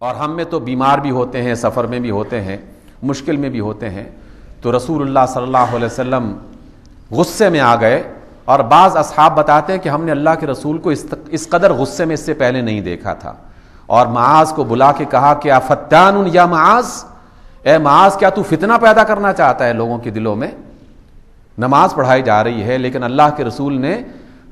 اور ہم میں تو بیمار بھی ہوتے ہیں، سفر میں بھی ہوتے ہیں، مشکل میں بھی ہوتے ہیں. تو رسول اللہ صلی اللہ علیہ وسلم غصے میں آ گئے، اور بعض اصحاب بتاتے ہیں کہ ہم نے اللہ کے رسول کو اس قدر غصے میں اس سے پہلے نہیں دیکھا تھا، اور معاذ کو بلا کے کہا کہ افتان یا معاذ، اے معاذ کیا تو فتنہ پیدا کرنا چاہتا ہے لوگوں کے دلوں میں؟ نماز پڑھائی جا رہی ہے، لیکن اللہ کے رسول نے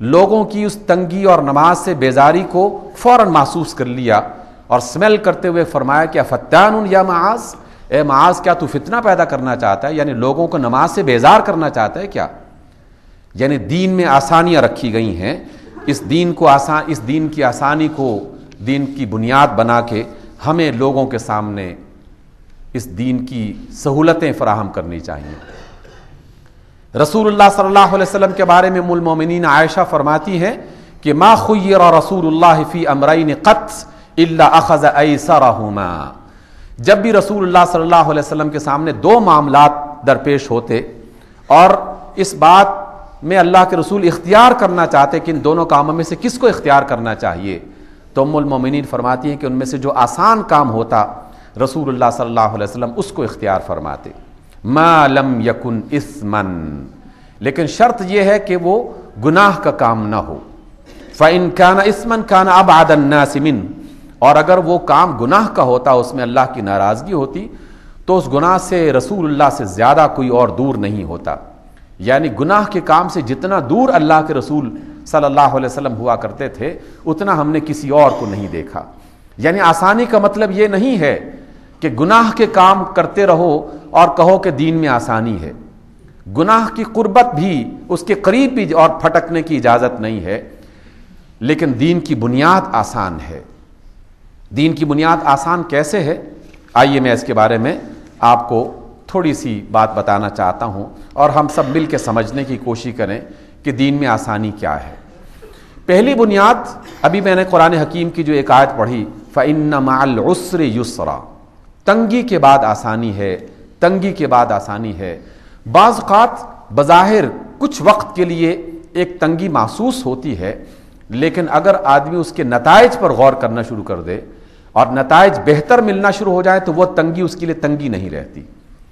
لوگوں کی اس تنگی اور نماز سے بیزاری کو فوراً محسوس کر لیا اور سمیل کرتے ہوئے فرمایا کہ افتان یا معاذ، اے معاذ کیا تو فتنہ پیدا کرنا چاہتا ہے؟ یعنی لوگوں کو نماز سے بیزار کرنا چاہتا ہے کیا؟ یعنی دین میں آسانیاں رکھی گئی ہیں، اس دین کی آسانی کو دین کی بنیاد بنا کے ہمیں لوگوں کے سامنے اس دین کی سہولتیں فراہم کرنی چاہیے. رسول اللہ صلی اللہ علیہ وسلم کے بارے میں ام المومنین عائشہ فرماتی ہیں کہ ما خیر رسول اللہ فی امرین قط الا اخذ ایسرہما. جب بھی رسول اللہ صلی اللہ علیہ وسلم کے سامنے دو معاملات درپیش ہوتے اور اس بات میں اللہ کے رسول اختیار کرنا چاہتے کہ ان دونوں کاموں میں سے کس کو اختیار کرنا چاہیے، تو ام المومنین فرماتی ہیں کہ ان میں سے جو آسان کام ہوتا رسول اللہ صلی اللہ علیہ وسلم اس کو اختیار فرماتے، ما لم یکن اثما، لیکن شرط یہ ہے کہ وہ گناہ کا کام نہ ہو. فإن كان اثما كان ابعد الناس منه، اور اگر وہ کام گناہ کا ہوتا، اس میں اللہ کی ناراضگی ہوتی، تو اس گناہ سے رسول اللہ سے زیادہ کوئی اور دور نہیں ہوتا. یعنی گناہ کے کام سے جتنا دور اللہ کے رسول صلی اللہ علیہ وسلم ہوا کرتے تھے اتنا ہم نے کسی اور کو نہیں دیکھا. یعنی آسانی کا مطلب یہ نہیں ہے کہ گناہ کے کام کرتے رہو اور کہو کہ دین میں آسانی ہے. گناہ کی قربت بھی، اس کے قریب بھی اور پھٹکنے کی اجازت نہیں ہے، لیکن دین کی بنیاد آسان ہے. دین کی بنیاد آسان کیسے ہے؟ آئیے میں اس کے بارے میں آپ کو تھوڑی سی بات بتانا چاہتا ہوں اور ہم سب مل کے سمجھنے کی کوشش کریں کہ دین میں آسانی کیا ہے. پہلی بنیاد، ابھی میں نے قرآن حکیم کی جو ایک آیت پڑھی، فَإِنَّ مَعَ الْعُسْرِ يُسْرًا، تنگی کے بعد آسانی ہے، تنگی کے بعد آسانی ہے. بعض اوقات بظاہر کچھ وقت کے لیے ایک تنگی محسوس ہوتی ہے، لیکن اگر آدمی اس کے نتائج پر غور کرنا شروع کر دے اور نتائج بہتر ملنا شروع ہو جائے تو وہ تنگی اس کے لیے تنگی نہیں رہتی،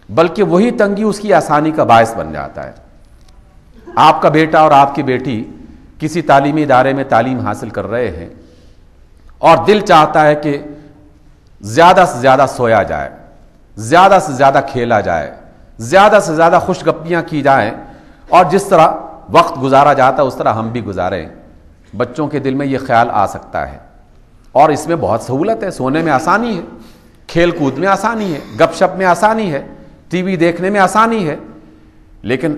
بلکہ وہی تنگی اس کی آسانی کا باعث بن جاتا ہے. آپ کا بیٹا اور آپ کی بیٹی کسی تعلیمی ادارے میں تعلیم حاصل کر رہے ہیں اور دل چاہتا ہے کہ زیادہ سے زیادہ سویا جائے، زیادہ سے زیادہ کھیلا جائے، زیادہ سے زیادہ خوش گپیاں کی جائیں، اور جس طرح وقت گزارا جاتا ہے اس طرح ہم بھی گزاریں. بچوں کے دل میں یہ خیال آ سکتا ہے، اور اس میں بہت سہولت ہے. سونے میں آسانی ہے، کھیل کود میں آسانی ہے، گپ شپ میں آسانی ہے، ٹی وی دیکھنے میں آسانی ہے. لیکن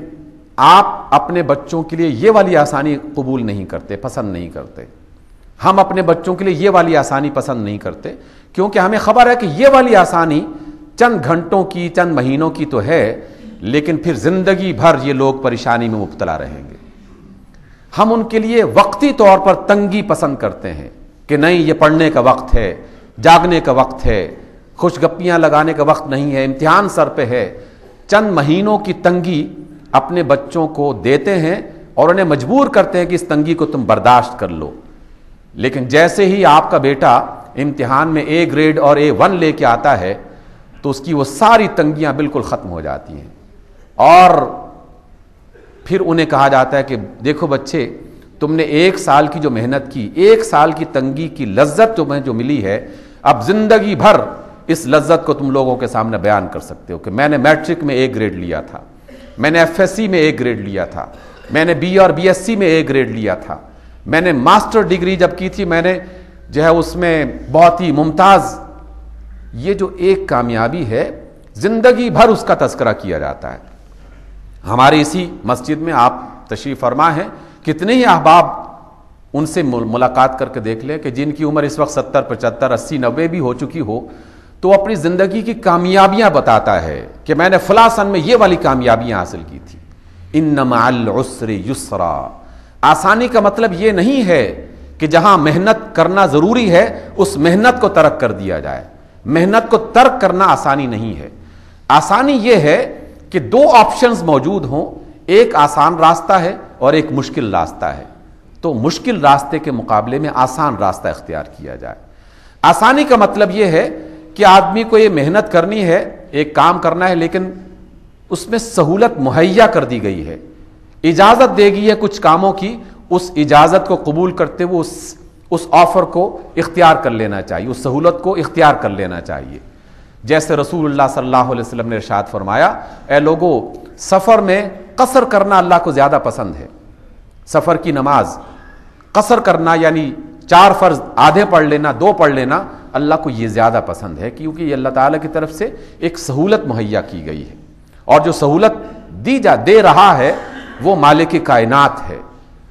آپ اپنے بچوں کے لیے یہ والی آسانی قبول نہیں کرتے، پسند نہیں کرتے. ہم اپنے بچوں کے لیے یہ والی آسانی پسند نہیں کرتے، کیونکہ ہمیں خبر ہے کہ یہ والی آسانی چند گھنٹوں کی، چند مہینوں کی تو ہے، لیکن پھر زندگی بھر یہ لوگ پریشانی میں مبتلا رہیں گے. ہم ان کے لیے وقتی طور پر تنگی پسند کرتے ہیں کہ نہیں، یہ پڑھنے کا وقت ہے، جاگنے کا وقت ہے، خوش گپیاں لگانے کا وقت نہیں ہے، امتحان سر پہ ہے. چند مہینوں کی تنگی اپنے بچوں کو دیتے ہیں اور انہیں مجبور کرتے ہیں کہ اس تنگی کو تم برداشت کر لو. لیکن جیسے ہی آپ کا بیٹا امتحان میں اے گریڈ اور A1 لے کے آتا ہے تو اس کی وہ ساری تنگیاں بالکل ختم ہو جاتی ہیں، اور پھر انہیں کہا جاتا ہے کہ دیکھو بچے، تم نے 1 سال کی جو محنت کی، 1 سال کی تنگی کی لذت تمہیں جو ملی ہے، اب زندگی بھر اس لذت کو تم لوگوں کے سامنے بیان کر سکتے ہو کہ میں نے میٹرک میں A گریڈ لیا تھا، میں نے FSC میں A گریڈ لیا تھا، میں نے BA اور BSc میں A گریڈ لیا تھا، میں نے ماسٹر ڈگری جب کی تھی میں نے جو ہے اس میں بہت ہی ممتاز. یہ جو ایک کامیابی ہے زندگی بھر اس کا تذکرہ کیا جاتا ہے. ہمارے اسی مسجد میں آپ تشریف فرما ہیں، کتنے ہی احباب ان سے ملاقات کر کے دیکھ لیں کہ جن کی عمر اس وقت 70 75 80 90 بھی ہو چکی ہو، تو اپنی زندگی کی کامیابیاں بتاتا ہے کہ میں نے فلاں سن میں یہ والی کامیابیاں حاصل کی تھی. ان مع العسر یسرا. آسانی کا مطلب یہ نہیں ہے کہ جہاں محنت کرنا ضروری ہے اس محنت کو ترک کر دیا جائے. محنت کو ترک کرنا آسانی نہیں ہے. آسانی یہ ہے کہ 2 آپشنز موجود ہوں، ایک آسان راستہ ہے اور ایک مشکل راستہ ہے، تو مشکل راستے کے مقابلے میں آسان راستہ اختیار کیا جائے. آسانی کا مطلب یہ ہے کہ آدمی کو یہ محنت کرنی ہے، ایک کام کرنا ہے، لیکن اس میں سہولت مہیا کر دی گئی ہے، اجازت دے گی ہے کچھ کاموں کی، اس اجازت کو قبول کرتے ہوئے اس آفر کو اختیار کر لینا چاہیے، اس سہولت کو اختیار کر لینا چاہیے۔ جیسے رسول اللہ صلی اللہ علیہ وسلم نے ارشاد فرمایا، اے لوگو، سفر میں قصر کرنا اللہ کو زیادہ پسند ہے۔ سفر کی نماز قصر کرنا، یعنی 4 فرض آدھے پڑھ لینا، 2 پڑھ لینا، اللہ کو یہ زیادہ پسند ہے، کیونکہ یہ اللہ تعالیٰ کی طرف سے ایک سہولت مہیا کی گئی ہے، اور جو سہولت دے رہا ہے وہ مالک کائنات ہے،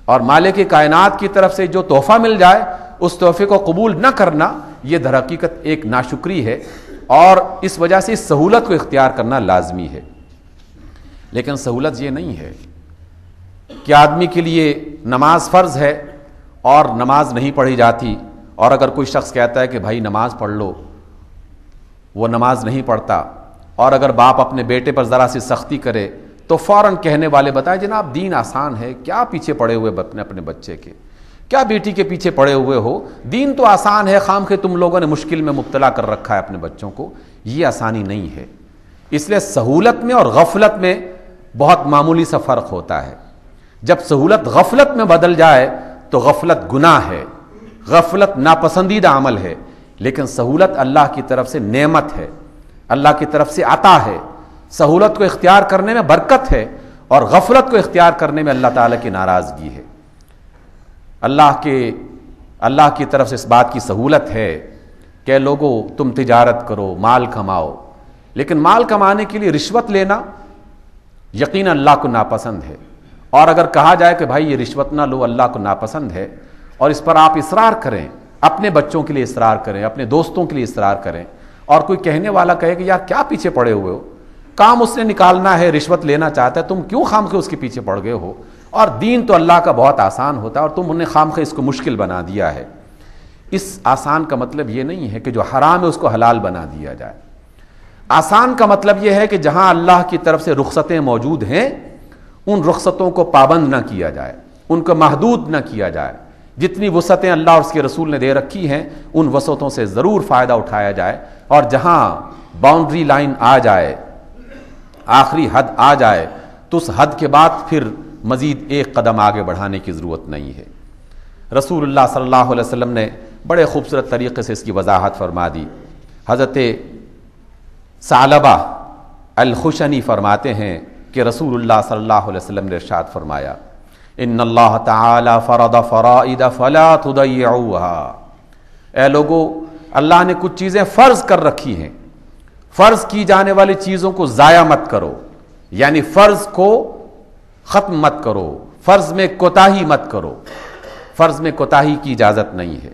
اور مالک کائنات کی طرف سے جو تحفہ مل جائے اس تحفے کو قبول نہ کرنا یہ در حقیقت ایک ناشکری ہے، اور اس وجہ سے اس سہولت کو اختیار کرنا لازمی ہے۔ لیکن سہولت یہ نہیں ہے کہ آدمی کے لیے نماز فرض ہے اور نماز نہیں پڑھی جاتی، اور اگر کوئی شخص کہتا ہے کہ بھائی نماز پڑھ لو، وہ نماز نہیں پڑھتا، اور اگر باپ اپنے بیٹے پر ذرا سی سختی کرے تو فوراً کہنے والے بتائیں جناب دین آسان ہے، کیا پیچھے پڑے ہوئے اپنے بچے کے، کیا بیٹی کے پیچھے پڑے ہوئے ہو، دین تو آسان ہے، خام کے تم لوگوں نے مشکل میں مبتلا کر رکھا ہے اپنے بچوں کو۔ یہ آسانی نہیں ہے۔ اس لیے سہولت میں اور غفلت میں بہت معمولی سا فرق ہوتا ہے۔ جب سہولت غفلت میں بدل جائے تو غفلت گناہ ہے، غفلت ناپسندیدہ عمل ہے، لیکن سہولت اللہ کی طرف سے نعمت ہے، اللہ کی طرف سے عطا ہے۔ سہولت کو اختیار کرنے میں برکت ہے، اور غفلت کو اختیار کرنے میں اللہ تعالیٰ کی ناراضگی ہے۔ اللہ کی طرف سے اس بات کی سہولت ہے کہ لوگو تم تجارت کرو، مال کماؤ، لیکن مال کمانے کے لیے رشوت لینا یقیناً اللہ کو ناپسند ہے، اور اگر کہا جائے کہ بھائی یہ رشوت نہ لو، اللہ کو ناپسند ہے، اور اس پر آپ اصرار کریں، اپنے بچوں کے لیے اصرار کریں، اپنے دوستوں کے لیے اصرار کریں، اور کوئی کہنے والا کہے کہ یار کیا پیچھے پڑے ہوئے ہو، کام اس نے نکالنا ہے، رشوت لینا چاہتا ہے، تم کیوں خام کے اس کے پیچھے پڑ گئے ہو، اور دین تو اللہ کا بہت آسان ہوتا ہے اور تم نے خام خواہ اس کو مشکل بنا دیا ہے۔ اس آسان کا مطلب یہ نہیں ہے کہ جو حرام ہے اس کو حلال بنا دیا جائے۔ آسان کا مطلب یہ ہے کہ جہاں اللہ کی طرف سے رخصتیں موجود ہیں ان رخصتوں کو پابند نہ کیا جائے، ان کو محدود نہ کیا جائے، جتنی وسعتیں اللہ اور اس کے رسول نے دے رکھی ہیں ان وسعتوں سے ضرور فائدہ اٹھایا جائے، اور جہاں باؤنڈری لائن آ جائے، آخری حد آ جائے، تو اس حد کے بعد پھر مزید ایک قدم آگے بڑھانے کی ضرورت نہیں ہے۔ رسول اللہ صلی اللہ علیہ وسلم نے بڑے خوبصورت طریقے سے اس کی وضاحت فرما دی۔ حضرت ثعلبہ الخشنی فرماتے ہیں کہ رسول اللہ صلی اللہ علیہ وسلم نے ارشاد فرمایا، ان اللہ تعالی فرض فرائض فلا تضيعوها، اے لوگو اللہ نے کچھ چیزیں فرض کر رکھی ہیں، فرض کی جانے والی چیزوں کو ضائع مت کرو، یعنی فرض کو ختم مت کرو، فرض میں کوتاہی مت کرو، فرض میں کوتاہی کی اجازت نہیں ہے۔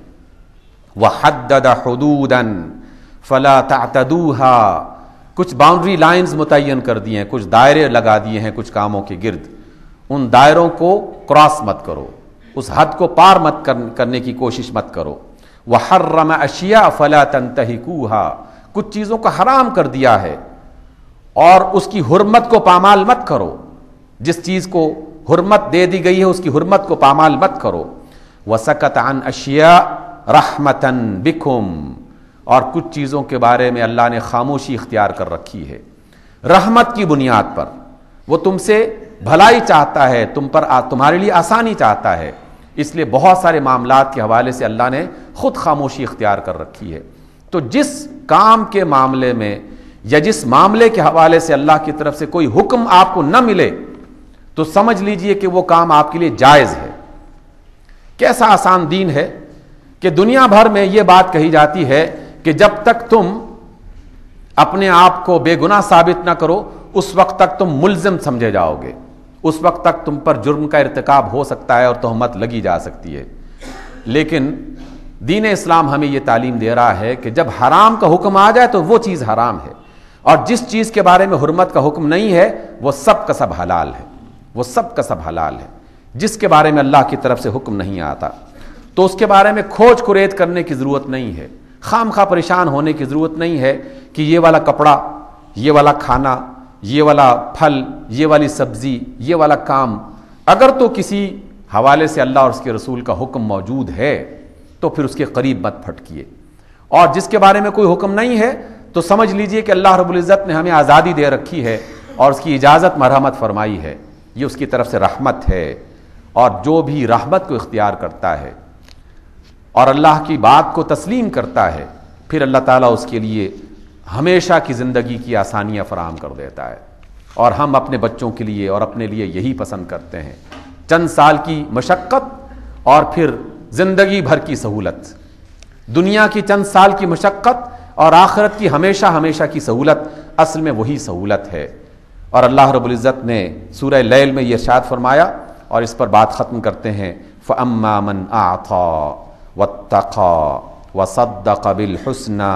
وحدد حدودا فلا تعتدوها، کچھ باؤنڈری لائنز متعین کر دیے ہیں، کچھ دائرے لگا دیے ہیں کچھ کاموں کے گرد، ان دائروں کو کراس مت کرو، اس حد کو پار مت کرنے کی کوشش مت کرو۔ وحرم اشیاء فلا تنتہکوها، کچھ چیزوں کو حرام کر دیا ہے اور اس کی حرمت کو پامال مت کرو، جس چیز کو حرمت دے دی گئی ہے اس کی حرمت کو پامال مت کرو۔ وسکت عن اشیاء رحمتا بکم، اور کچھ چیزوں کے بارے میں اللہ نے خاموشی اختیار کر رکھی ہے رحمت کی بنیاد پر، وہ تم سے بھلائی چاہتا ہے، تمہارے لیے آسانی چاہتا ہے، اس لیے بہت سارے معاملات کے حوالے سے اللہ نے خود خاموشی اختیار کر رکھی ہے۔ تو جس کام کے معاملے میں یا جس معاملے کے حوالے سے اللہ کی طرف سے کوئی حکم آپ کو نہ ملے تو سمجھ لیجئے کہ وہ کام آپ کے لیے جائز ہے۔ کیسا آسان دین ہے کہ دنیا بھر میں یہ بات کہی جاتی ہے کہ جب تک تم اپنے آپ کو بے گناہ ثابت نہ کرو اس وقت تک تم ملزم سمجھے جاؤ گے، اس وقت تک تم پر جرم کا ارتکاب ہو سکتا ہے اور تہمت لگی جا سکتی ہے۔ لیکن دین اسلام ہمیں یہ تعلیم دے رہا ہے کہ جب حرام کا حکم آ جائے تو وہ چیز حرام ہے، اور جس چیز کے بارے میں حرمت کا حکم نہیں ہے وہ سب کا سب حلال ہے، وہ سب کا سب حلال ہے۔ جس کے بارے میں اللہ کی طرف سے حکم نہیں آتا تو اس کے بارے میں کھوج کرید کرنے کی ضرورت نہیں ہے، خام خواہ پریشان ہونے کی ضرورت نہیں ہے کہ یہ والا کپڑا، یہ والا کھانا، یہ والا پھل، یہ والی سبزی، یہ والا کام اگر تو کسی حوالے سے اللہ اور اس کے رسول کا حکم موجود ہے تو پھر اس کے قریب مت پھٹکیے، اور جس کے بارے میں کوئی حکم نہیں ہے تو سمجھ لیجئے کہ اللہ رب العزت نے ہمیں آزادی دے رکھی ہے اور اس کی اجازت مرحمت فرمائی ہے، یہ اس کی طرف سے رحمت ہے۔ اور جو بھی رحمت کو اختیار کرتا ہے اور اللہ کی بات کو تسلیم کرتا ہے، پھر اللہ تعالیٰ اس کے لیے ہمیشہ کی زندگی کی آسانیاں فراہم کر دیتا ہے۔ اور ہم اپنے بچوں کے لیے اور اپنے لیے یہی پسند کرتے ہیں، چند سال کی مشقت اور پھر زندگی بھر کی سہولت۔ دنیا کی چند سال کی مشقت اور آخرت کی ہمیشہ ہمیشہ کی سہولت، اصل میں وہی سہولت ہے۔ اور اللہ رب العزت نے سورہ لیل میں یہ ارشاد فرمایا، اور اس پر بات ختم کرتے ہیں، فَأَمَّا مَنْ أَعْطَى وَاتَّقَى وَصَدَّقَ بِالْحُسْنَى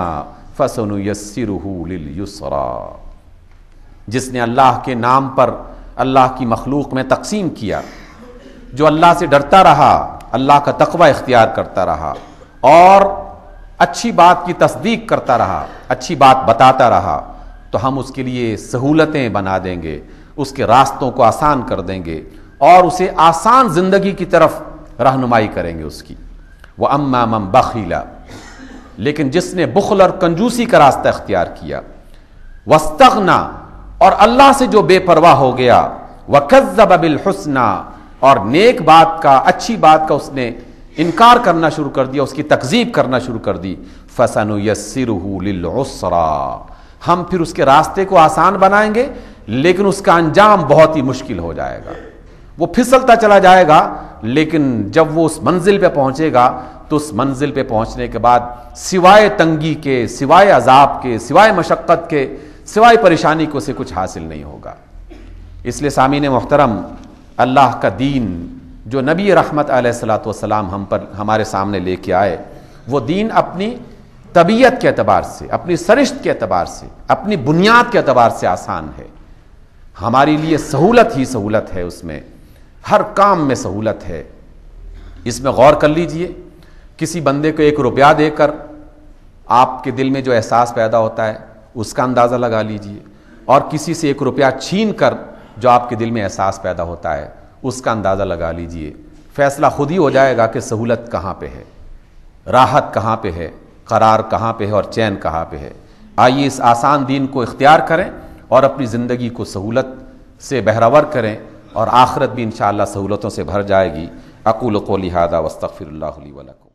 فَسَنُيَسِّرُهُ لِلْيُسْرَى۔ جس نے اللہ کے نام پر اللہ کی مخلوق میں تقسیم کیا، جو اللہ سے ڈرتا رہا، اللہ کا تقوی اختیار کرتا رہا اور اچھی بات کی تصدیق کرتا رہا، اچھی بات بتاتا رہا، تو ہم اس کے لیے سہولتیں بنا دیں گے، اس کے راستوں کو آسان کر دیں گے اور اسے آسان زندگی کی طرف رہنمائی کریں گے اس کی۔ وَأَمَّا مَنْ بَخِلَ، لیکن جس نے بخل اور کنجوسی کا راستہ اختیار کیا، وَاسْتَغْنَى، اور اللہ سے جو بے پرواہ ہو گیا، وَكَذَّبَ بِالْحُسْنَى، اور نیک بات کا، اچھی بات کا اس نے انکار کرنا شروع کر دیا، اس کی تکذیب کرنا شروع کر دی، فَسَنُيَسِّرُهُ لِلْعُسْرَى، ہم پھر اس کے راستے کو آسان بنائیں گے، لیکن اس کا انجام بہت ہی مشکل ہو جائے گا۔ وہ پھسلتا چلا جائے گا، لیکن جب وہ اس منزل پہ پہنچے گا تو اس منزل پہ پہنچنے کے بعد سوائے تنگی کے، سوائے عذاب کے، سوائے مشقت کے، سوائے پریشانی کو اسے کچھ حاصل نہیں ہوگا۔ اس لیے سامعین محترم، اللہ کا دین جو نبی رحمت علیہ الصلوۃ والسلام ہم پر ہمارے سامنے لے کے آئے، وہ دین اپنی طبیعت کے اعتبار سے، اپنی سرشت کے اعتبار سے، اپنی بنیاد کے اعتبار سے آسان ہے۔ ہمارے لیے سہولت ہی سہولت ہے، اس میں ہر کام میں سہولت ہے۔ اس میں غور کر لیجئے، کسی بندے کو 1 روپیہ دے کر آپ کے دل میں جو احساس پیدا ہوتا ہے اس کا اندازہ لگا لیجئے، اور کسی سے 1 روپیہ چھین کر جو آپ کے دل میں احساس پیدا ہوتا ہے اس کا اندازہ لگا لیجئے۔ فیصلہ خود ہی ہو جائے گا کہ سہولت کہاں پہ ہے، راحت کہاں پہ ہے، قرار کہاں پہ ہے اور چین کہاں پہ ہے۔ آئیے اس آسان دین کو اختیار کریں اور اپنی زندگی کو سہولت سے بہرور کریں، اور آخرت بھی انشاءاللہ سہولتوں سے بھر جائے گی۔ اقول قولی ھذا واستغفر اللہ لی ولکم۔